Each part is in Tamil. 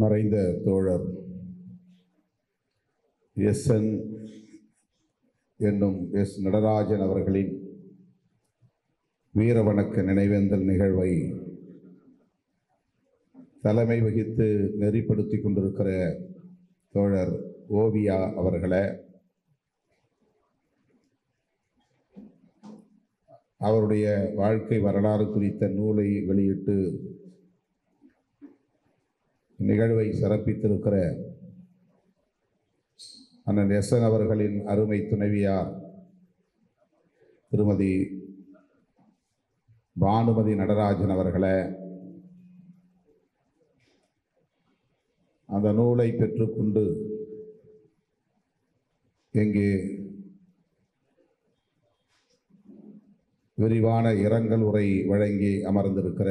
மறைந்த தோழர் எஸ்என் என்னும் எஸ் நடராஜன் அவர்களின் வீரவணக்க நினைவேந்தல் நிகழ்வை தலைமை வகித்து நெறிப்படுத்தி கொண்டிருக்கிற தோழர் ஓவியா அவர்களை, அவருடைய வாழ்க்கை வரலாறு குறித்த நூலை வெளியிட்டு நிகழ்வை சிறப்பித்திருக்கிற அண்ணன் எஸ்என் அவர்களின் அருமை துணைவியார் திருமதி பானுமதி நடராஜன் அவர்களை, அந்த நூலை பெற்றுக்கொண்டு இங்கே விரிவான இரங்கல் உரை வழங்கி அமர்ந்திருக்கிற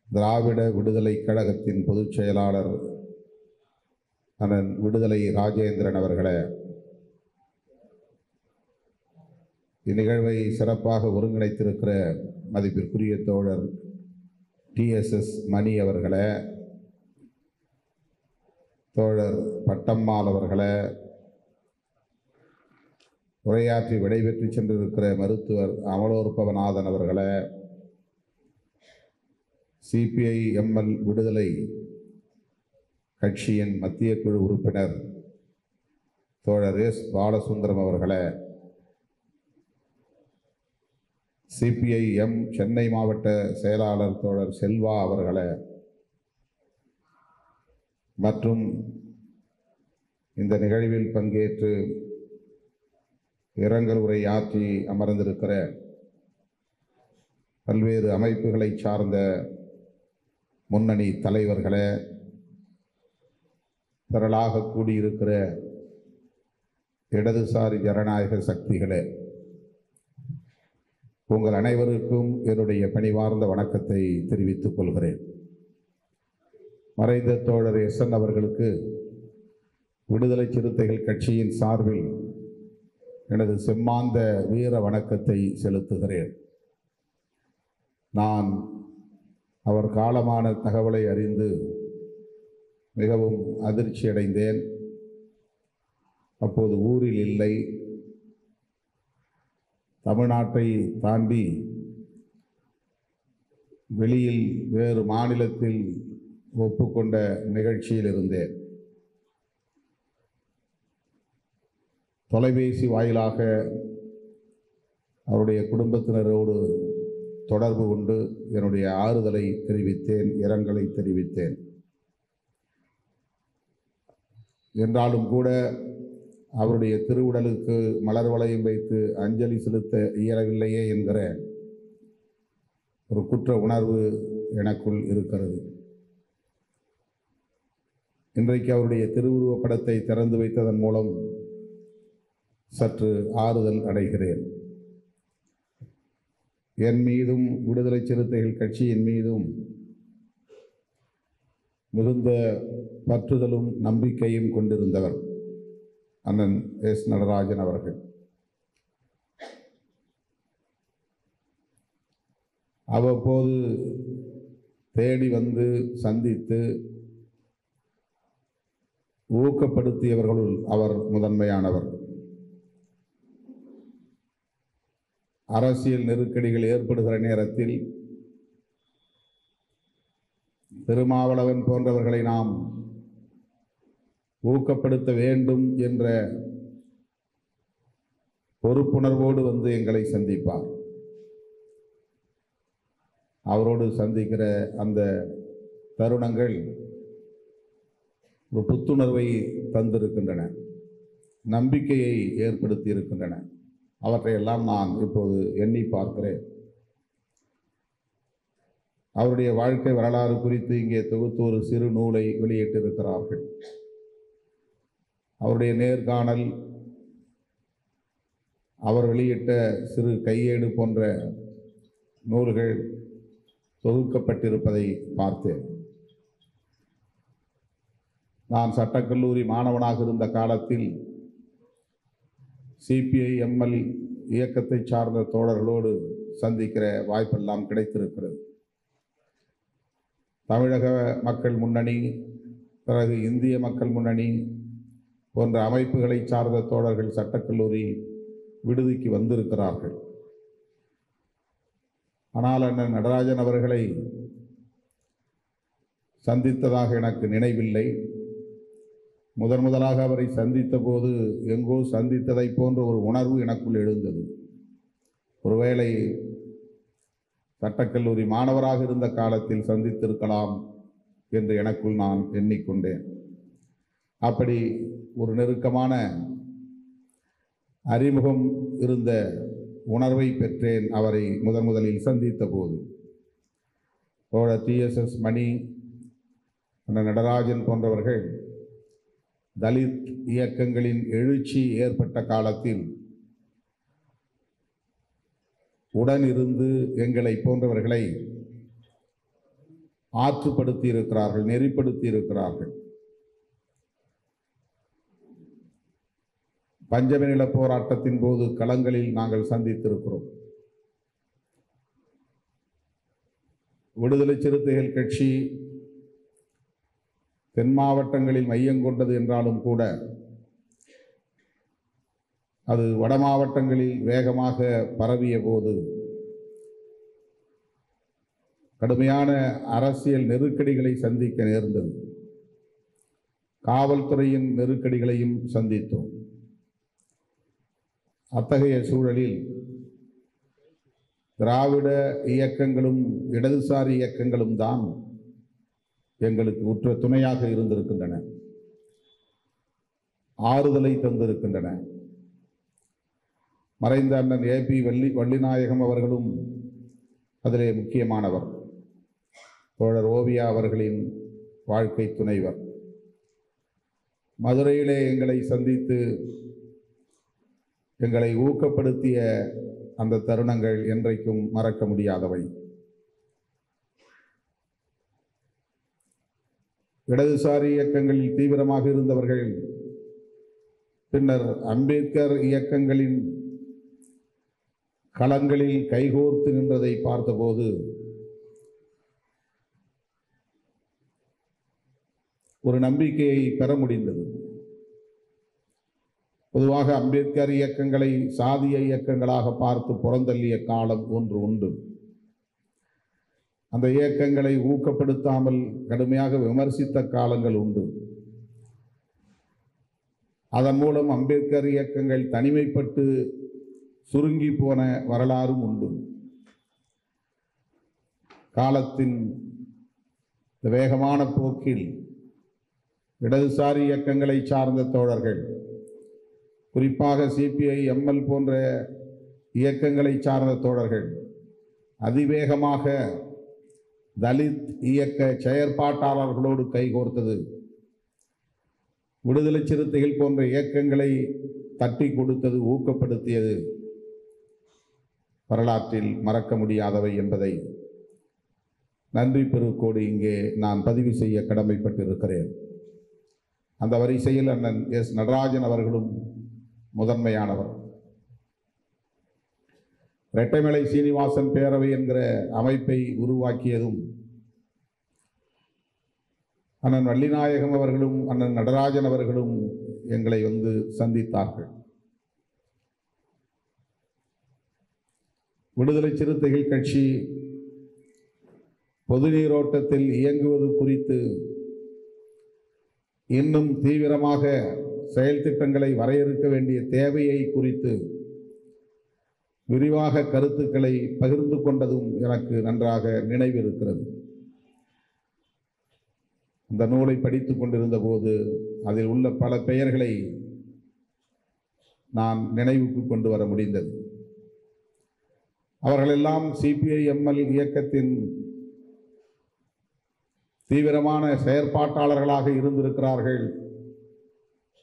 திராவிட விடுதலை கழகத்தின் பொதுச் செயலாளர் அண்ணன் விடுதலை ராஜேந்திரன் அவர்களை, இந்நிகழ்வை சிறப்பாக ஒருங்கிணைத்திருக்கிற மதிப்பிற்குரிய தோழர் டிஎஸ்எஸ் மணி அவர்களை, தோழர் பட்டம்மாள் அவர்களை, உரையாற்றி விடைபெற்று சென்றிருக்கிற மருத்துவர் அமலோற்பவநாதன் அவர்களை, சிபிஐ எம்எல் விடுதலை கட்சியின் மத்திய குழு உறுப்பினர் தோழர் எஸ் பாலசுந்தரம் அவர்களை, சிபிஐஎம் சென்னை மாவட்ட செயலாளர் தோழர் செல்வா அவர்களை மற்றும் இந்த நிகழ்வில் பங்கேற்று இரங்கல் உரை ஆற்றி அமர்ந்திருக்கிற பல்வேறு அமைப்புகளை சார்ந்த முன்னணி தலைவர்களை, திரளாக கூடியிருக்கிற இடதுசாரி ஜனநாயக சக்திகளே, உங்கள் அனைவருக்கும் என்னுடைய பணிவார்ந்த வணக்கத்தை தெரிவித்துக் கொள்கிறேன். மறைந்த தோழர் எஸ்என் அவர்களுக்கு விடுதலை சிறுத்தைகள் கட்சியின் சார்பில் எனது செம்மாந்த வீர வணக்கத்தை செலுத்துகிறேன். நான் அவர் காலமான தகவலை அறிந்து மிகவும் அதிர்ச்சி அடைந்தேன். அப்போது ஊரில் இல்லை, தமிழ்நாட்டை தாண்டி வெளியில் வேறு மாநிலத்தில் ஒப்புக்கொண்ட நிகழ்ச்சியில் இருந்தேன். தொலைபேசி வாயிலாக அவருடைய குடும்பத்தினரோடு தொடர்பு கொண்டு என்னுடைய ஆறுதலை தெரிவித்தேன், இரங்கலை தெரிவித்தேன். என்றாலும் கூட அவருடைய திருவுடலுக்கு மலர் வளையம் வைத்து அஞ்சலி செலுத்த இயலவில்லையே என்கிற ஒரு குற்ற உணர்வு எனக்குள் இருக்கிறது. இன்றைக்கு அவருடைய திருவுருவப் படத்தை திறந்து வைத்ததன் மூலம் சற்று ஆறுதல் அடைகிறேன். என் மீதும் விடுதலை சிறுத்தைகள் கட்சியின் மீதும் மிகுந்த பற்றுதலும் நம்பிக்கையும் கொண்டிருந்தவர் அண்ணன் எஸ் நடராஜன் அவர்கள். அவ்வப்போது தேடி வந்து சந்தித்து ஊக்கப்படுத்தியவர்களுள் அவர் முதன்மையானவர். அரசியல் நெருக்கடிகள் ஏற்படுகிற நேரத்தில் திருமாவளவன் போன்றவர்களை நாம் ஊக்கப்படுத்த வேண்டும் என்ற பொறுப்புணர்வோடு வந்து எங்களை சந்திப்பார். அவரோடு சந்திக்கிற அந்த தருணங்கள் ஒரு புத்துணர்வை தந்திருக்கின்றன, நம்பிக்கையை ஏற்படுத்தி இருக்கின்றன. அவற்றையெல்லாம் நான் இப்போது எண்ணி பார்க்கிறேன். அவருடைய வாழ்க்கை வரலாறு குறித்து இங்கே தொகுத்து ஒரு சிறு நூலை வெளியிட்டிருக்கிறார்கள். அவருடைய நேர்காணல், அவர் வெளியிட்ட சிறு கையேடு போன்ற நூல்கள் தொகுக்கப்பட்டிருப்பதை பார்த்தேன். நான் சட்டக்கல்லூரி மாணவனாக இருந்த காலத்தில் சிபிஐ எம்எல் இயக்கத்தை சார்ந்த தோழர்களோடு சந்திக்கிற வாய்ப்பெல்லாம் கிடைத்திருக்கிறது. தமிழக மக்கள் முன்னணி, பிறகு இந்திய மக்கள் முன்னணி போன்ற அமைப்புகளை சார்ந்த தோழர்கள் சட்டக்கல்லூரி விடுதிக்கு வந்திருக்கிறார்கள். ஆனால் அண்ணன் நடராஜன் அவர்களை சந்தித்ததாக எனக்கு நினைவில்லை. முதலாக அவரை சந்தித்த போது எங்கோ சந்தித்ததை போன்ற ஒரு உணர்வு எனக்குள் எழுந்தது. ஒருவேளை சட்டக்கல்லூரி மாணவராக இருந்த காலத்தில் சந்தித்திருக்கலாம் என்று எனக்குள் நான் எண்ணிக்கொண்டேன். அப்படி ஒரு நெருக்கமான அறிமுகம் இருந்த உணர்வை பெற்றேன் அவரை முதலில் சந்தித்த போது. TSS மணி, அண்ணன் நடராஜன் போன்றவர்கள் தலித் இயக்கங்களின் எழுச்சி ஏற்பட்ட காலத்தில் உடனிருந்து எங்களை போன்றவர்களை ஆற்றுப்படுத்தி இருக்கிறார்கள், நெறிப்படுத்தி இருக்கிறார்கள். பஞ்சமி நில போராட்டத்தின் போது களங்களில் நாங்கள் சந்தித்திருக்கிறோம். விடுதலை சிறுத்தைகள் கட்சி தென் மாவட்டங்களில் மையம் கொண்டது என்றாலும் கூட அது வட மாவட்டங்களில் வேகமாக பரவிய போது கடுமையான அரசியல் நெருக்கடிகளை சந்திக்க நேர்ந்தது. காவல்துறையின் நெருக்கடிகளையும் சந்தித்தோம். அத்தகைய சூழலில் திராவிட இயக்கங்களும் இடதுசாரி இயக்கங்களும் தான் எங்களுக்கு உற்ற துணையாக இருந்திருக்கின்றன, ஆறுதலை தந்திருக்கின்றன. மறைந்த அண்ணன் AP வள்ளிநாயகம் அவர்களும் அதிலே முக்கியமானவர். தோழர் ஓவியா அவர்களின் வாழ்க்கை துணைவர். மதுரையிலே எங்களை சந்தித்து எங்களை ஊக்கப்படுத்திய அந்த தருணங்கள் என்றைக்கும் மறக்க முடியாதவை. இடதுசாரி இயக்கங்களில் தீவிரமாக இருந்தவர்கள் பின்னர் அம்பேத்கர் இயக்கங்களின் களங்களில் கைகோர்த்து நின்றதை பார்த்தபோது ஒரு நம்பிக்கையை பெற முடிந்தது. பொதுவாக அம்பேத்கர் இயக்கங்களை சாதிய இயக்கங்களாக பார்த்து புறந்தள்ளிய காலம் ஒன்று உண்டு. அந்த இயக்கங்களை ஊக்கப்படுத்தாமல் கடுமையாக விமர்சித்த காலங்கள் உண்டு. அதன் மூலம் அம்பேத்கர் இயக்கங்கள் தனிமைப்பட்டு சுருங்கி போன வரலாறும் உண்டு. காலத்தின் வேகமான போக்கில் இடதுசாரி இயக்கங்களை சார்ந்த தோழர்கள், குறிப்பாக CPI ML போன்ற இயக்கங்களை சார்ந்த தோழர்கள் அதிவேகமாக தலித் இயக்க செயற்பாட்டாளர்களோடு கைகோர்த்தது, விடுதலை சிறுத்தைகள் போன்ற இயக்கங்களை தட்டி கொடுத்தது, ஊக்கப்படுத்தியது வரலாற்றில் மறக்க முடியாதவை என்பதை நன்றி பெருக்கோடு இங்கே நான் பதிவு செய்ய கடமைப்பட்டிருக்கிறேன். அந்த வரிசையில் அண்ணன் S. நடராஜன் அவர்களும் முதன்மையானவர். இரட்டைமலை சீனிவாசன் பேரவை என்கிற அமைப்பை உருவாக்கியதும் அண்ணன் வள்ளிநாயகம் அவர்களும் அண்ணன் நடராஜன் அவர்களும் எங்களை வந்து சந்தித்தார்கள். விடுதலை சிறுத்தைகள் கட்சி பொது நீரோட்டத்தில் இயங்குவது குறித்து இன்னும் தீவிரமாக செயல் திட்டங்களை வரையறுக்க வேண்டிய தேவையை குறித்து விரிவாக கருத்துக்களை பகிர்ந்து கொண்டதும் எனக்கு நன்றாக நினைவிருக்கிறது. அந்த நூலை படித்துக் கொண்டிருந்த போது அதில் உள்ள பல பெயர்களை நான் நினைவுக்கு கொண்டு வர முடிந்தது. அவர்களெல்லாம் CPI ML இயக்கத்தின் தீவிரமான செயற்பாட்டாளர்களாக இருந்திருக்கிறார்கள்.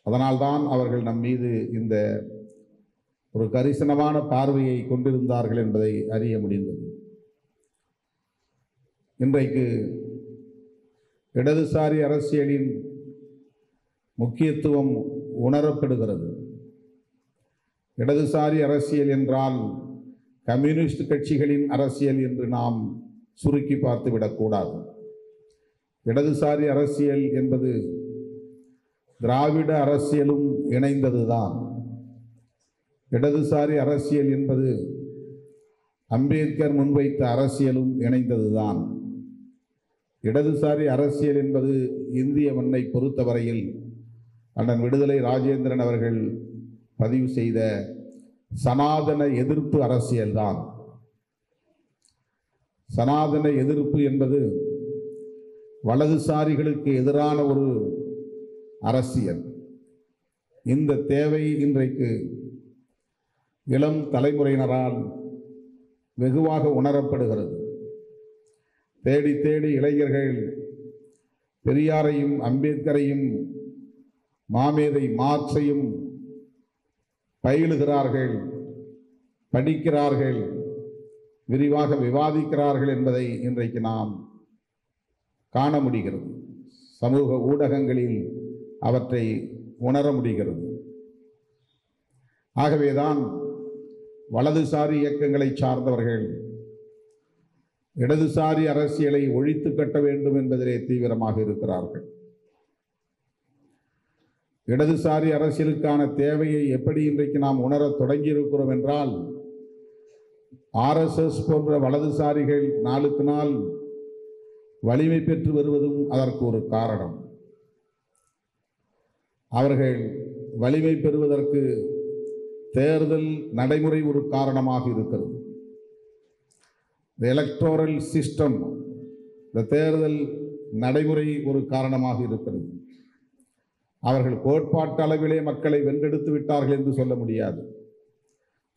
அதனால்தான் அவர்கள் நம் மீது இந்த ஒரு கரிசனமான பார்வையை கொண்டிருந்தார்கள் என்பதை அறிய முடிந்தது. இன்றைக்கு இடதுசாரி அரசியலின் முக்கியத்துவம் உணரப்படுகிறது. இடதுசாரி அரசியல் என்றால் கம்யூனிஸ்ட் கட்சிகளின் அரசியல் என்று நாம் சுருக்கி பார்த்து விடக்கூடாது. இடதுசாரி அரசியல் என்பது திராவிட அரசியலும் இணைந்ததுதான். இடதுசாரி அரசியல் என்பது அம்பேத்கர் முன்வைத்த அரசியலும் இணைந்ததுதான். இடதுசாரி அரசியல் என்பது இந்திய மண்ணை பொறுத்தவரையில் அண்ணன் விடுதலை ராஜேந்திரன் அவர்கள் பதிவு செய்த சனாதன எதிர்ப்பு அரசியல்தான். சனாதன எதிர்ப்பு என்பது வலதுசாரிகளுக்கு எதிரான ஒரு அரசியல். இந்த தேவை இன்றைக்கு இளம் தலைமுறையினரால் வெகுவாக உணரப்படுகிறது. தேடி தேடி இளைஞர்கள் பெரியாரையும் அம்பேத்கரையும் மாமேதை மார்க்ஸையும் பயிலுகிறார்கள், படிக்கிறார்கள், விரிவாக விவாதிக்கிறார்கள் என்பதை இன்றைக்கு நாம் காண முடிகிறது. சமூக ஊடகங்களில் அவற்றை உணர முடிகிறது. ஆகவேதான் வலதுசாரி இயக்கங்களை சார்ந்தவர்கள் இடதுசாரி அரசியலை ஒழித்து கட்ட வேண்டும் என்பதிலே தீவிரமாக இருக்கிறார்கள். இடதுசாரி அரசியலுக்கான தேவையை எப்படி இன்றைக்கு நாம் உணரத் தொடங்கியிருக்கிறோம் என்றால், RSS போன்ற வலதுசாரிகள் நாளுக்கு நாள் வலிமை பெற்று வருவதும் அதற்கு ஒரு காரணம். அவர்கள் வலிமை பெறுவதற்கு தேர்தல் நடைமுறை ஒரு காரணமாக இருக்கிறது. எலக்டோரல் சிஸ்டம், இந்த தேர்தல் நடைமுறை ஒரு காரணமாக இருக்கிறது. அவர்கள் கோட்பாட்டு அளவிலே மக்களை வென்றெடுத்து விட்டார்கள் என்று சொல்ல முடியாது.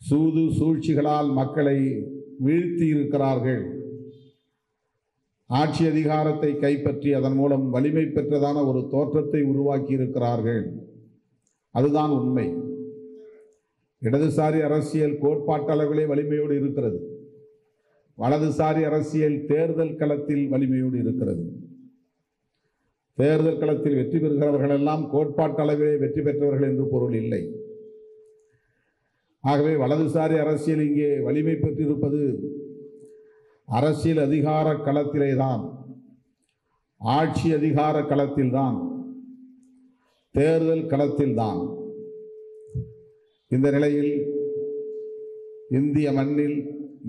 சூது சூழ்ச்சிகளால் மக்களை வீழ்த்தி இருக்கிறார்கள். ஆட்சி அதிகாரத்தை கைப்பற்றி அதன் மூலம் வலிமை பெற்றதான ஒரு தோற்றத்தை உருவாக்கி இருக்கிறார்கள். அதுதான் உண்மை. இடதுசாரி அரசியல் கோட்பாட்டு அளவிலே வலிமையோடு இருக்கிறது. வலதுசாரி அரசியல் தேர்தல் களத்தில் வலிமையோடு இருக்கிறது. தேர்தல் களத்தில் வெற்றி பெறுகிறவர்கள் எல்லாம் கோட்பாட்டு அளவிலே வெற்றி பெற்றவர்கள் என்று பொருள் இல்லை. ஆகவே வலதுசாரி அரசியல் இங்கே வலிமை பெற்றிருப்பது அரசியல் அதிகார களத்திலே தான், ஆட்சி அதிகார களத்தில்தான், தேர்தல் களத்தில்தான். இந்த நிலையில் இந்திய மண்ணில்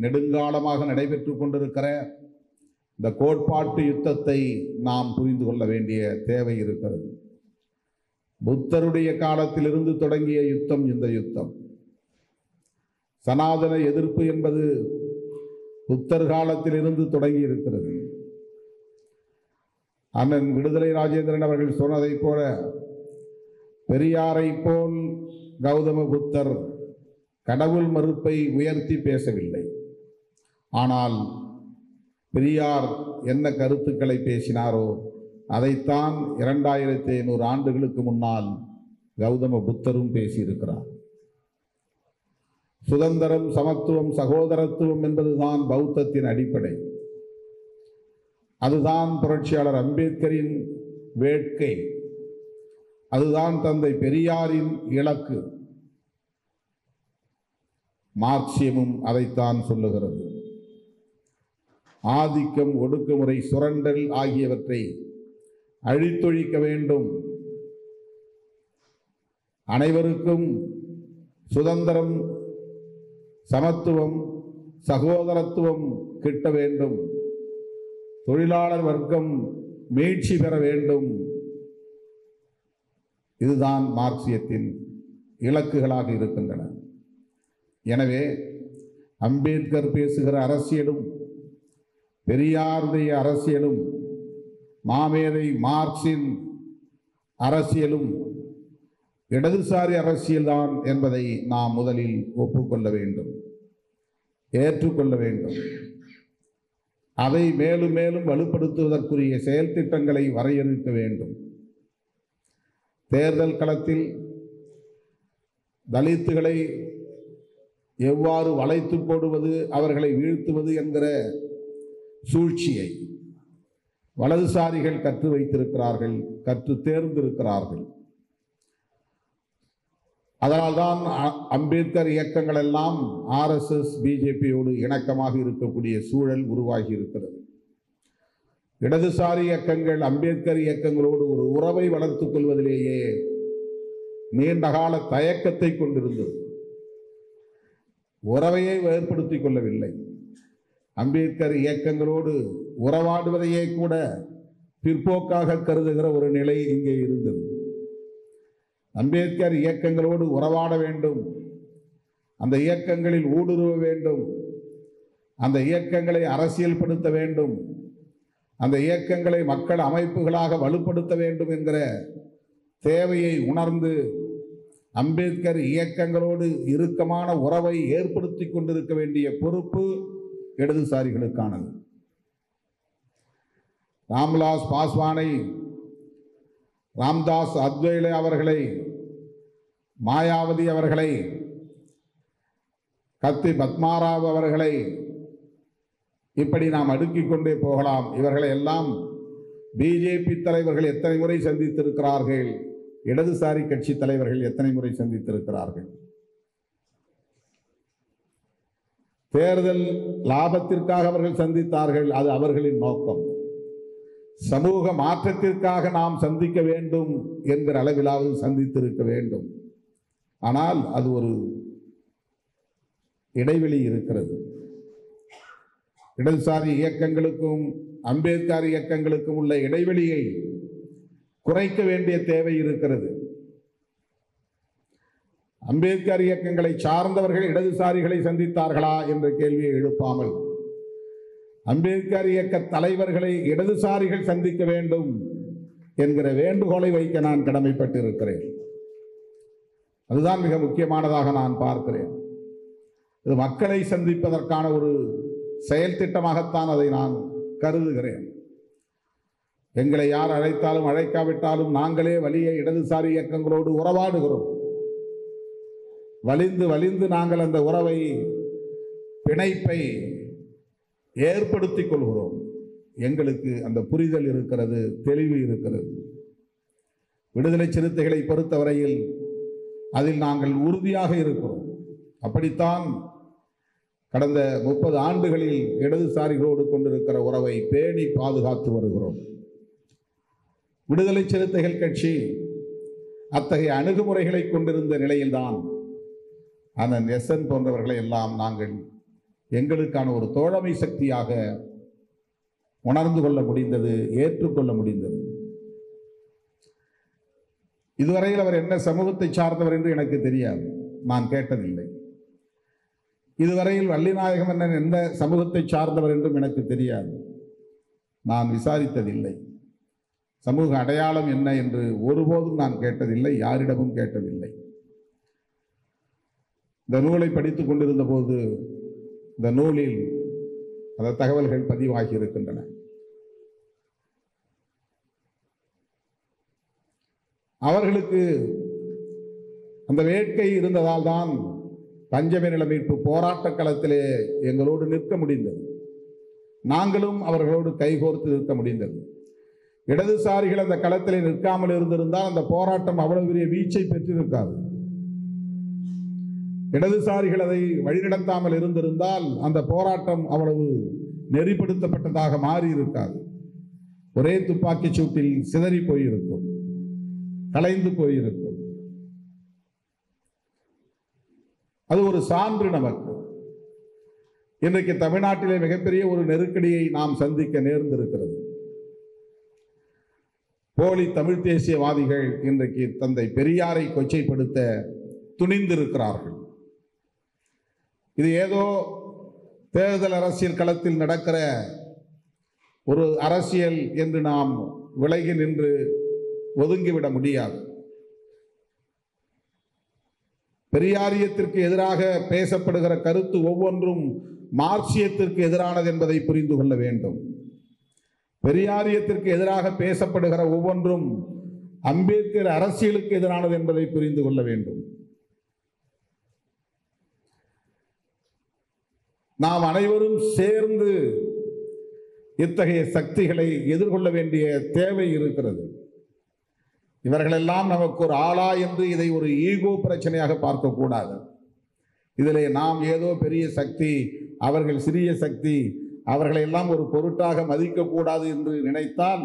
நெடுங்காலமாக நடைபெற்று கொண்டிருக்கிற இந்த கோட்பாட்டு யுத்தத்தை நாம் புரிந்து கொள்ள வேண்டிய தேவை இருக்கிறது. புத்தருடைய காலத்திலிருந்து தொடங்கிய யுத்தம் இந்த யுத்தம். சனாதன எதிர்ப்பு என்பது புத்தர் காலத்திலிருந்து தொடங்கி இருக்கிறது. அண்ணன் விடுதலை ராஜேந்திரன் அவர்கள் சொன்னதைப் போல பெரியாரை போல் கௌதம புத்தர் கடவுள் மறுப்பை உயர்த்தி பேசவில்லை. ஆனால் பெரியார் என்ன கருத்துக்களை பேசினாரோ அதைத்தான் 2500 ஆண்டுகளுக்கு முன்னால் கௌதம புத்தரும் பேசியிருக்கிறார். சுதந்திரம், சமத்துவம், சகோதரத்துவம் என்பதுதான் பௌத்தத்தின் அடிப்படை. அதுதான் புரட்சியாளர் அம்பேத்கரின் வேட்கை. அதுதான் தந்தை பெரியாரின் இலக்கு. மார்க்சியமும் அதைத்தான் சொல்லுகிறது. ஆதிக்கம், ஒடுக்குமுறை, சுரண்டல் ஆகியவற்றை அழித்தொழிக்க வேண்டும். அனைவருக்கும் சுதந்திரம், சமத்துவம், சகோதரத்துவம் கிட்ட வேண்டும். தொழிலாளர் வர்க்கம் மீட்சி பெற வேண்டும். இதுதான் மார்க்சியத்தின் இலக்குகளாக இருக்கின்றன. எனவே அம்பேத்கர் பேசுகிற அரசியலும் பெரியாருடைய அரசியலும் மாமேதை மார்க்சின் அரசியலும் இடதுசாரி அரசியல்தான் என்பதை நாம் முதலில் ஒப்புக்கொள்ள வேண்டும், ஏற்றுக்கொள்ள வேண்டும். அதை மேலும் மேலும் வலுப்படுத்துவதற்குரிய செயல் திட்டங்களை வரையறுக்க வேண்டும். தேர்தல் களத்தில் தலித்துகளை எவ்வாறு வளைத்து போடுவது, அவர்களை வீழ்த்துவது என்கிற சூழ்ச்சியை வலதுசாரிகள் கற்று வைத்திருக்கிறார்கள், கற்று தேர்ந்திருக்கிறார்கள். அதனால்தான் அம்பேத்கர் இயக்கங்கள் எல்லாம் RSS பிஜேபியோடு இணக்கமாக இருக்கக்கூடிய சூழல் உருவாகி இருக்கிறது. இடதுசாரி இயக்கங்கள் அம்பேத்கர் இயக்கங்களோடு ஒரு உறவை வளர்த்துக் கொள்வதிலேயே நீண்டகால தயக்கத்தை கொண்டிருந்தது. உறவையை ஏற்படுத்திக் கொள்ளவில்லை. அம்பேத்கர் இயக்கங்களோடு உறவாடுவதையே கூட பிற்போக்காக கருதுகிற ஒரு நிலை இங்கே இருந்தது. அம்பேத்கர் இயக்கங்களோடு உறவாட வேண்டும், அந்த இயக்கங்களில் ஊடுருவ வேண்டும், அந்த இயக்கங்களை அரசியல்படுத்த வேண்டும், அந்த இயக்கங்களை மக்கள் அமைப்புகளாக வலுப்படுத்த வேண்டும் என்கிற தேவையை உணர்ந்து அம்பேத்கர் இயக்கங்களோடு இறுக்கமான உறவை ஏற்படுத்தி கொண்டிருக்க வேண்டிய பொறுப்பு இடதுசாரிகளுக்கானது. ராம்விலாஸ் பாஸ்வானை, ராம்தாஸ் அத்வைலே அவர்களை, மாயாவதி அவர்களை, கத்தி பத்மாராவ் அவர்களை, இப்படி நாம் அடுக்கிக் கொண்டே போகலாம். இவர்களை எல்லாம் பிஜேபி தலைவர்கள் எத்தனை முறை சந்தித்திருக்கிறார்கள், இடதுசாரி கட்சி தலைவர்கள் எத்தனை முறை சந்தித்திருக்கிறார்கள். தேர்தல் லாபத்திற்காக அவர்கள் சந்தித்தார்கள், அது அவர்களின் நோக்கம். சமூக மாற்றத்திற்காக நாம் சந்திக்க வேண்டும் என்கிற அளவிலாவது சந்தித்திருக்க வேண்டும். ஆனால் அது ஒரு இடைவெளி இருக்கிறது. இடதுசாரி இயக்கங்களுக்கும் அம்பேத்கர் இயக்கங்களுக்கும் உள்ள இடைவெளியை குறைக்க வேண்டிய தேவை இருக்கிறது. அம்பேத்கர் இயக்கங்களை சார்ந்தவர்கள் இடதுசாரிகளை சந்தித்தார்களா என்ற கேள்வியை எழுப்பாமல், அம்பேத்கர் இயக்க தலைவர்களை இடதுசாரிகள் சந்திக்க வேண்டும் என்கிற வேண்டுகோளை வைக்க நான் கடமைப்பட்டிருக்கிறேன். அதுதான் மிக முக்கியமானதாக நான் பார்க்கிறேன். இது மக்களை சந்திப்பதற்கான ஒரு செயல் திட்டமாகத்தான் அதை நான் கருதுகிறேன். எங்களை யார் அழைத்தாலும் அழைக்காவிட்டாலும் நாங்களே வலிய இடதுசாரி இயக்கங்களோடு உறவாடுகிறோம். வலிந்து வலிந்து நாங்கள் அந்த உறவை, பிணைப்பை ஏற்படுத்திக் கொள்கிறோம். எங்களுக்கு அந்த புரிதல் இருக்கிறது, தெளிவு இருக்கிறது. விடுதலை சிறுத்தைகளை பொறுத்தவரையில் அதில் நாங்கள் உறுதியாக இருக்கிறோம். அப்படித்தான் கடந்த 30 ஆண்டுகளில் இடதுசாரிகளோடு கொண்டிருக்கிற உறவை பேணி பாதுகாத்து வருகிறோம். விடுதலை சிறுத்தைகள் கட்சி அத்தகைய அணுகுமுறைகளை கொண்டிருந்த நிலையில்தான் அண்ணன் எஸ்என் போன்றவர்களை எல்லாம் நாங்கள் எங்களுக்கான ஒரு தோழமை சக்தியாக உணர்ந்து கொள்ள முடிந்தது, ஏற்றுக்கொள்ள முடிந்தது. இதுவரையில் அவர் என்ன சமூகத்தை சார்ந்தவர் என்று எனக்கு தெரியாது, நான் கேட்டதில்லை. இதுவரையில் வள்ளிநாயகம் அண்ணன் எந்த சமூகத்தை சார்ந்தவர் என்றும் எனக்கு தெரியாது, நான் விசாரித்ததில்லை. சமூக அடையாளம் என்ன என்று ஒருபோதும் நான் கேட்டதில்லை, யாரிடமும் கேட்டதில்லை. இந்த நூலை படித்துக் கொண்டிருந்த போது இந்த நூலில் அந்த தகவல்கள் பதிவாகி இருக்கின்றன. அவர்களுக்கு அந்த வேட்கை இருந்ததால் தான் பஞ்சமி நில மீட்பு போராட்ட களத்திலே எங்களோடு நிற்க முடிந்தது. நாங்களும் அவர்களோடு கைகோர்த்து நிற்க முடிந்தது. இடதுசாரிகள் அந்த களத்திலே நிற்காமல் இருந்திருந்தால் அந்த போராட்டம் அவ்வளவு பெரிய வீச்சை பெற்றிருக்காது. இடதுசாரிகள் அதை வழிநடத்தாமல் இருந்திருந்தால் அந்த போராட்டம் அவ்வளவு நெறிப்படுத்தப்பட்டதாக மாறி இருக்காது. ஒரே துப்பாக்கி சூட்டில் சிதறி போயிருக்கும், கலைந்து போயிருக்கும். அது ஒரு சான்று நமக்கு. இன்றைக்கு தமிழ்நாட்டிலே மிகப்பெரிய ஒரு நெருக்கடியை நாம் சந்திக்க நேர்ந்திருக்கிறது. போலி தமிழ் தேசியவாதிகள் இன்றைக்கு தந்தை பெரியாரை கொச்சைப்படுத்த துணிந்திருக்கிறார்கள். இது ஏதோ தேர்தல் அரசியல் களத்தில் நடக்கிற ஒரு அரசியல் என்று நாம் விலகி நின்று ஒதுங்கிவிட முடியாது. பெரியாரியத்திற்கு எதிராக பேசப்படுகிற கருத்து ஒவ்வொன்றும் மார்க்சியத்திற்கு எதிரானது என்பதை புரிந்து கொள்ள வேண்டும். பெரியாரியத்திற்கு எதிராக பேசப்படுகிற ஒவ்வொன்றும் அம்பேத்கர் அரசியலுக்கு எதிரானது என்பதை புரிந்து கொள்ள வேண்டும். நாம் அனைவரும் சேர்ந்து இத்தகைய சக்திகளை எதிர்கொள்ள வேண்டிய தேவை இருக்கிறது. இவர்களெல்லாம் நமக்கு ஒரு ஆளா என்று இதை ஒரு ஈகோ பிரச்சனையாக பார்க்கக்கூடாது. இதிலே நாம் ஏதோ பெரிய சக்தி, அவர்கள் சிறிய சக்தி, அவர்களை எல்லாம் ஒரு பொருட்டாக மதிக்கக்கூடாது என்று நினைத்தால்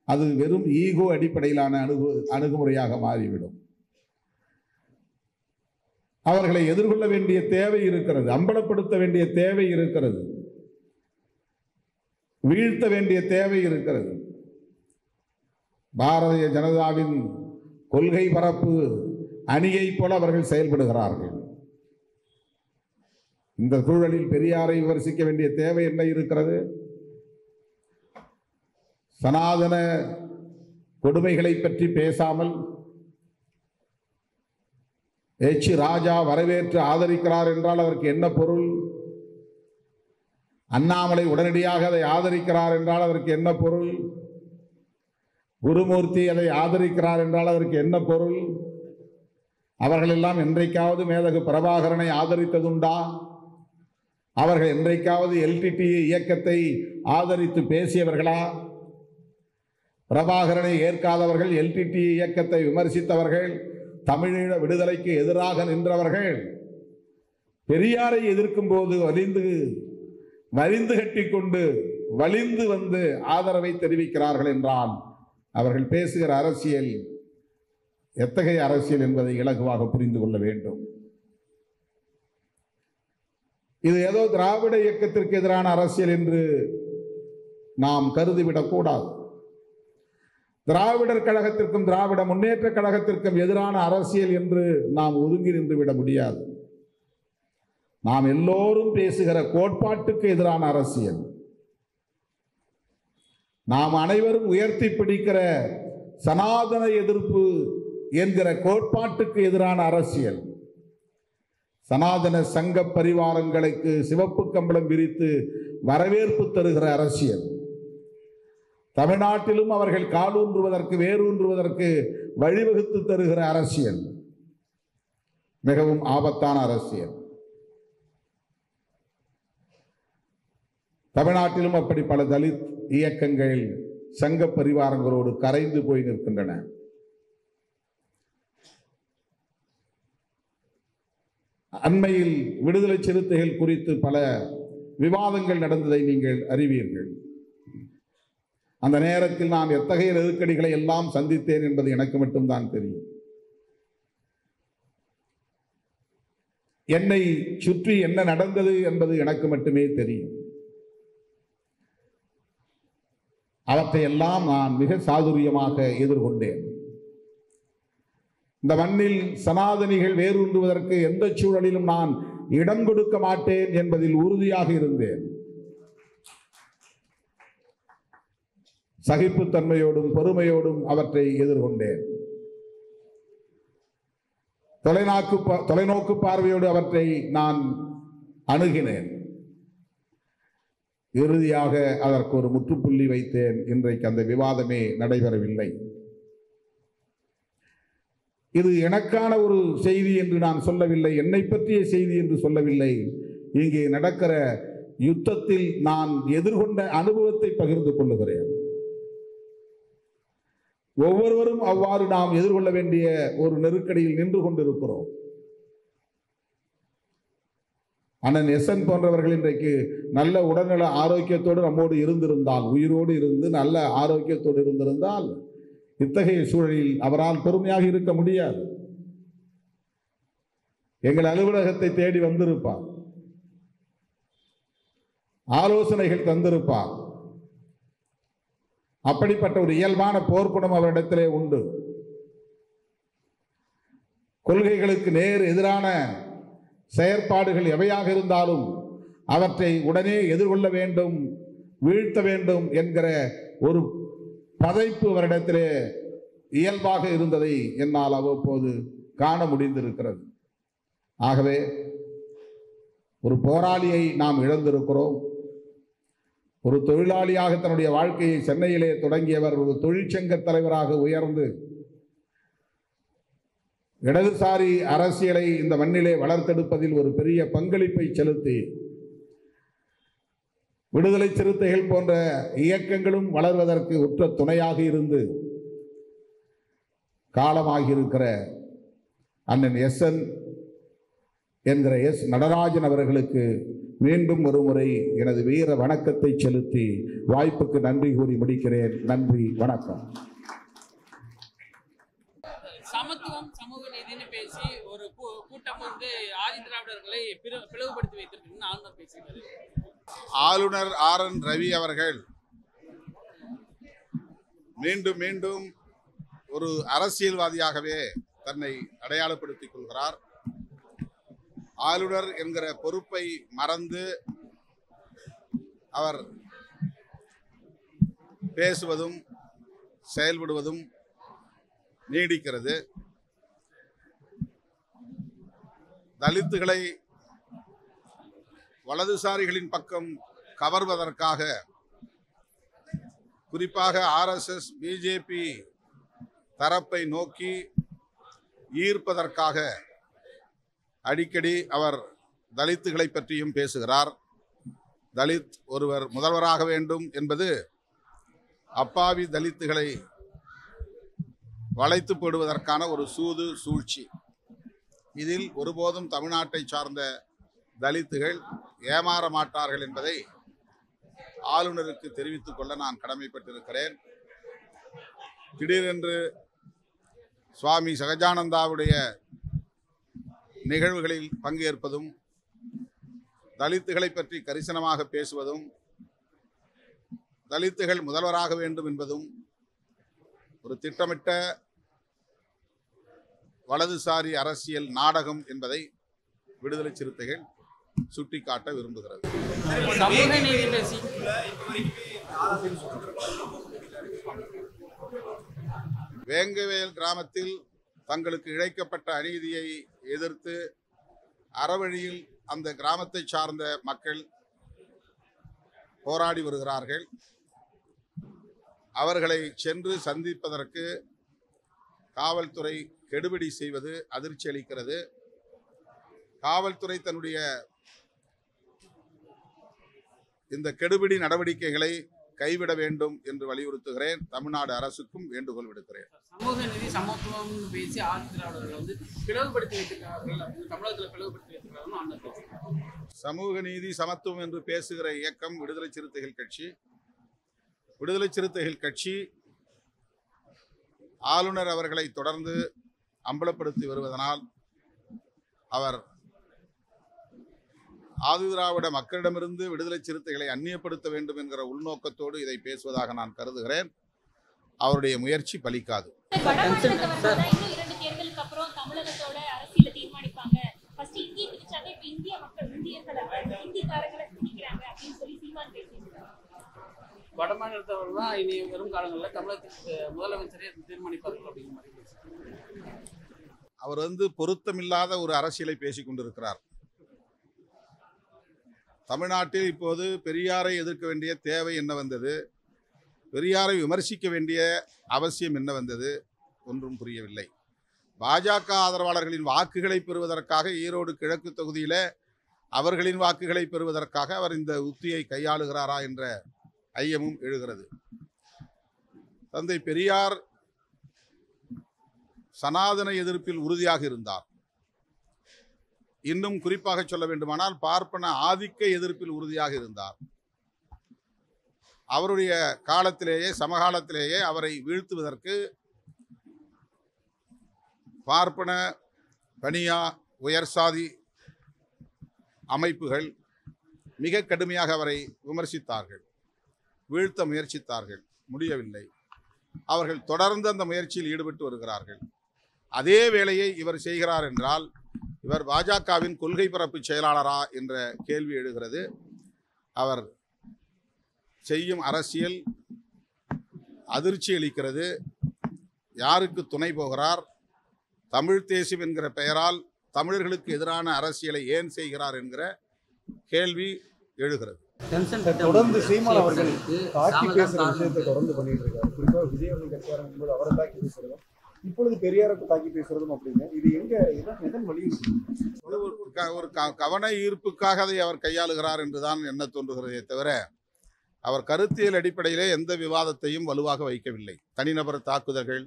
அது வெறும் ஈகோ அடிப்படையிலான அணுகுமுறையாக மாறிவிடும். அவர்களை எதிர்கொள்ள வேண்டிய தேவை இருக்கிறது, அம்பலப்படுத்த வேண்டிய தேவை இருக்கிறது, வீழ்த்த வேண்டிய தேவை இருக்கிறது. பாரதிய ஜனதாவின் கொள்கை பரப்பு அணியைப் போல அவர்கள் செயல்படுகிறார்கள். இந்த சூழலில் பெரியாரை விமர்சிக்க வேண்டிய தேவை என்ன இருக்கிறது? சனாதன கொடுமைகளை பற்றி பேசாமல் எச் ராஜா வரவேற்று ஆதரிக்கிறார் என்றால் அதற்கு என்ன பொருள்? அண்ணாமலை உடனடியாக அதை ஆதரிக்கிறார் என்றால் அதற்கு என்ன பொருள்? குருமூர்த்தி அதை ஆதரிக்கிறார் என்றால் அதற்கு என்ன பொருள்? அவர்கள் எல்லாம் என்றைக்காவது மேதகு பிரபாகரனை ஆதரித்ததுண்டா? அவர்கள் என்றைக்காவது எல்டிடி இயக்கத்தை ஆதரித்து பேசியவர்களா? பிரபாகரனை ஏற்காதவர்கள், எல்டிடி இயக்கத்தை விமர்சித்தவர்கள், தமிழீழ விடுதலைக்கு எதிராக நின்றவர்கள் பெரியாரை எதிர்க்கும் போது வலிந்து கட்டிக்கொண்டு வலிந்து வந்து ஆதரவை தெரிவிக்கிறார்கள் என்றால் அவர்கள் பேசுகிற அரசியல் எத்தகைய அரசியல் என்பதை இலகுவாக புரிந்து கொள்ள வேண்டும். இது ஏதோ திராவிட இயக்கத்திற்கு எதிரான அரசியல் என்று நாம் கருதிவிடக்கூடாது. திராவிடர் கழகத்திற்கும் திராவிட முன்னேற்ற கழகத்திற்கும் எதிரான அரசியல் என்று நாம் ஒதுங்கி நின்று விட முடியாது. நாம் எல்லோரும் பேசுகிற கோட்பாட்டுக்கு எதிரான அரசியல், நாம் அனைவரும் உயர்த்தி பிடிக்கிற சனாதன எதிர்ப்பு என்கிற கோட்பாட்டுக்கு எதிரான அரசியல், சனாதன சங்க பரிவாரங்களுக்கு சிவப்பு கம்பளம் விரித்து வரவேற்பு தருகிற அரசியல், தமிழ்நாட்டிலும் அவர்கள் காலூன்றுவதற்கு வேரூன்றுவதற்கு வழிவகுத்து தருகிற அரசியல் மிகவும் ஆபத்தான அரசியல். தமிழ்நாட்டிலும் அப்படி பல தலித் இயக்கங்கள் சங்க பரிவாரங்களோடு கரைந்து போய் நிற்கின்றன. அண்மையில் விடுதலை சிறுத்தைகள் குறித்து பல விவாதங்கள் நடந்ததை நீங்கள் அறிவீர்கள். அந்த நேரத்தில் நான் எத்தகைய நெருக்கடிகளை எல்லாம் சந்தித்தேன் என்பது எனக்கு மட்டும்தான் தெரியும். என்னை சுற்றி என்ன நடந்தது என்பது எனக்கு மட்டுமே தெரியும். அவற்றையெல்லாம் நான் மிக சாதுரியமாக எதிர்கொண்டேன். இந்த மண்ணில் சனாதனிகள் வேரூன்றுவதற்கு எந்த சூழலிலும் நான் இடம் கொடுக்க மாட்டேன் என்பதில் உறுதியாக இருந்தேன். சகிப்புத்தன்மையோடும் பொறுமையோடும் அவற்றை எதிர்கொண்டேன். தொலைநோக்கு பார்வையோடு அவற்றை நான் அணுகினேன். இறுதியாக அதற்கு ஒரு முற்றுப்புள்ளி வைத்தேன். இன்றைக்கு அந்த விவாதமே நடைபெறவில்லை. இது எனக்கான ஒரு செய்தி என்று நான் சொல்லவில்லை, என்னை பற்றிய செய்தி என்று சொல்லவில்லை. இங்கே நடக்கிற யுத்தத்தில் நான் எதிர்கொண்ட அனுபவத்தை பகிர்ந்து கொள்ளுகிறேன். ஒவ்வொருவரும் அவ்வாறு நாம் எதிர்கொள்ள வேண்டிய ஒரு நெருக்கடியில் நின்று கொண்டிருக்கிறோம். அண்ணன் எஸ்என் போன்றவர்கள் இன்றைக்கு நல்ல உடல்நல ஆரோக்கியத்தோடு நம்மோடு இருந்திருந்தால், உயிரோடு இருந்து நல்ல ஆரோக்கியத்தோடு இருந்திருந்தால் இத்தகைய சூழலில் அவரால் பெருமையாக இருக்க முடியாது. எங்கள் அலுவலகத்தை தேடி வந்திருப்பார், ஆலோசனைகள் தந்திருப்பார். அப்படிப்பட்ட ஒரு இயல்பான போர்க்குணம் அவரிடத்திலே உண்டு. கொள்கைகளுக்கு நேர் எதிரான செயற்பாடுகள் எவையாக இருந்தாலும் அவற்றை உடனே எதிர்கொள்ள வேண்டும், வீழ்த்த வேண்டும் என்கிற ஒரு பதைப்பு அவரிடத்திலே இயல்பாக இருந்ததை என்னால் அவ்வப்போது காண முடிந்திருக்கிறது. ஆகவே ஒரு போராளியை நாம் இழந்திருக்கிறோம். ஒரு தொழிலாளியாக தன்னுடைய வாழ்க்கையை சென்னையிலே தொடங்கியவர் ஒரு தொழிற்சங்க தலைவராக உயர்ந்து இடதுசாரி அரசியலை இந்த மண்ணிலே வளர்த்தெடுப்பதில் ஒரு பெரிய பங்களிப்பை செலுத்தி விடுதலை சிறுத்தைகள் போன்ற இயக்கங்களும் வளர்வதற்கு உற்ற துணையாக இருந்து காலமாகியிருக்கிற அண்ணன் எஸ்என் என்கிற எஸ் நடராஜன் அவர்களுக்கு மீண்டும் ஒருமுறை எனது வீர வணக்கத்தை செலுத்தி வாய்ப்புக்கு நன்றி கூறி முடிக்கிறேன். நன்றி, வணக்கம். சமத்துவம் சமூக நீதினு பேசி ஒரு கூட்டம் வந்து ஆதி திராவிடர்களை பிளவுபடுத்தி வைத்திருக்குன்னு ஆளுநர் பேசியிருக்காரு. ஆளுநர் RN ரவி அவர்கள் மீண்டும் மீண்டும் ஒரு அரசியல்வாதியாகவே தன்னை அடையாளப்படுத்திக் கொள்கிறார். ஆளுநர் என்கிற பொறுப்பை மறந்து அவர் பேசுவதும் செயல்படுவதும் நீடிக்கிறது. தலித்துகளை வலதுசாரிகளின் பக்கம் கவர்வதற்காக, குறிப்பாக RSS BJP தரப்பை நோக்கி ஈர்ப்பதற்காக அடிக்கடி அவர் தலித்துகளை பற்றியும் பேசுகிறார். தலித் ஒருவர் முதல்வராக வேண்டும் என்பது அப்பாவி தலித்துகளை வளைத்து போடுவதற்கான ஒரு சூழ்ச்சி. இதில் ஒருபோதும் தமிழ்நாட்டை சார்ந்த தலித்துகள் ஏமாற மாட்டார்கள் என்பதை ஆளுநருக்கு தெரிவித்துக் கொள்ள நான் கடமைப்பட்டிருக்கிறேன். திடீரென்று சுவாமி சகஜானந்தாவுடைய நிகழ்வுகளில் பங்கேற்பதும், தலித்துகளை பற்றி கரிசனமாக பேசுவதும், தலித்துகள் முதல்வராக வேண்டும் என்பதும் ஒரு திட்டமிட்ட வலதுசாரி அரசியல் நாடகம் என்பதை விடுதலை சிறுத்தைகள் சுட்டிக்காட்ட விரும்புகிறது. வேங்கவேல் கிராமத்தில் தங்களுக்கு இழைக்கப்பட்ட அநீதியை எதிர்த்து அறவழியில் அந்த கிராமத்தை சார்ந்த மக்கள் போராடி வருகிறார்கள். அவர்களை சென்று சந்திப்பதற்கு காவல்துறை கெடுபிடி செய்வது அதிர்ச்சி அளிக்கிறது. காவல்துறை தன்னுடைய இந்த கெடுபிடி நடவடிக்கைகளை கைவிட வேண்டும் என்று வலியுறுத்துகிறேன். தமிழ்நாடு அரசுக்கும் வேண்டுகோள் விடுக்கிறேன். சமூக நீதி சமத்துவம் பேசி ஆதி திராவிடர்கள் வந்து பிளவுபடுத்தி வைத்திருக்கிறார்கள், தமிழகத்தில் பிளவுபடுத்தி வைத்திருக்கிறார்கள். சமூக நீதி சமத்துவம் என்று பேசுகிற இயக்கம் விடுதலை சிறுத்தைகள் கட்சி. விடுதலை சிறுத்தைகள் கட்சி ஆளுநர் அவர்களை தொடர்ந்து அம்பலப்படுத்தி வருவதனால் அவர் ஆதிதிராவிட மக்களிடமிருந்து விடுதலை சிறுத்தைகளை அந்நியப்படுத்த வேண்டும் என்கிற உள்நோக்கத்தோடு இதை பேசுவதாக நான் கருதுகிறேன். அவருடைய முயற்சி பலிக்காது. வடமாநிலத்தவர்கள் தான் இனி வரும் காலங்களில் தமிழகத்துக்கு முதலமைச்சரே தீர்மானிப்பார்கள் அப்படிங்கிற மாதிரி அவர் பொருத்தமில்லாத ஒரு அரசியலை பேசிக் கொண்டிருக்கிறார். தமிழ்நாட்டில் இப்போது பெரியாரை எதிர்க்க வேண்டிய தேவை என்ன வந்தது? பெரியாரை விமர்சிக்க வேண்டிய அவசியம் என்ன வந்தது? ஒன்றும் புரியவில்லை. பாஜக ஆதரவாளர்களின் வாக்குகளை பெறுவதற்காக ஈரோடு கிழக்கு தொகுதியில் அவர்களின் வாக்குகளை பெறுவதற்காக அவர் இந்த உத்தியை கையாளுகிறாரா என்ற ஐயமும் எழுகிறது. தந்தை பெரியார் சனாதன எதிர்ப்பில் உறுதியாக இருந்தார். இன்னும் குறிப்பாக சொல்ல வேண்டுமானால் பார்ப்பன ஆதிக்க எதிர்ப்பில் உறுதியாக இருந்தார். அவருடைய காலத்திலேயே சமகாலத்திலேயே அவரை வீழ்த்துவதற்கு பார்ப்பன பனியா உயர் சாதி அமைப்புகள் மிக கடுமையாக அவரை விமர்சித்தார்கள், வீழ்த்த முயற்சித்தார்கள். முடியவில்லை. அவர்கள் தொடர்ந்து அந்த முயற்சியில் ஈடுபட்டு வருகிறார்கள். அதே வேளையை இவர் செய்கிறார் என்றால் இவர் பாஜகவின் கொள்கை பரப்பு செயலாளரா என்ற கேள்வி எழுகிறது. அவர் செய்யும் அரசியல் அதிர்ச்சி அளிக்கிறது. யாருக்கு துணை போகிறார்? தமிழ் தேசியம் என்கிற பெயரால் தமிழர்களுக்கு எதிரான அரசியலை ஏன் செய்கிறார் என்கிற கேள்வி எழுகிறது. தொடர்ந்து சீமான் அவர்கள் தாக்கி பேசுற விஷயத்தை தொடர்ந்து பண்ணிட்டு இருக்காரு. குறிப்பாக விஜய் அவர்கள் கட்சி ஆரம்பிக்கும்போது அவரை தாக்கி பேசுறதும் இப்பொழுது பெரியாருக்கு தாக்கி பேசுறதும் அப்படின்னு இது எதன் வழி? ஒரு கவன ஈர்ப்புக்காக அதை அவர் கையாளுகிறார் என்றுதான் என்ன தோன்றுகிறதே தவிர அவர் கருத்தியல் அடிப்படையிலே எந்த விவாதத்தையும் வலுவாக வைக்கவில்லை. தனிநபர் தாக்குதல்கள்,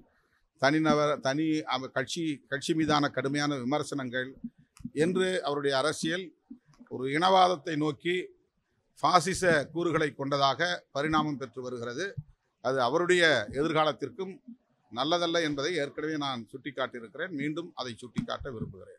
கட்சி மீதான கடுமையான விமர்சனங்கள் என்று அவருடைய அரசியல் ஒரு இனவாதத்தை நோக்கி பாசிச கூறுகளை கொண்டதாக பரிணாமம் பெற்று வருகிறது. அது அவருடைய எதிர்காலத்திற்கும் நல்லதல்ல என்பதை ஏற்கனவே நான் சுட்டிக்காட்டியிருக்கிறேன். மீண்டும் அதை சுட்டிக்காட்ட விரும்புகிறேன்.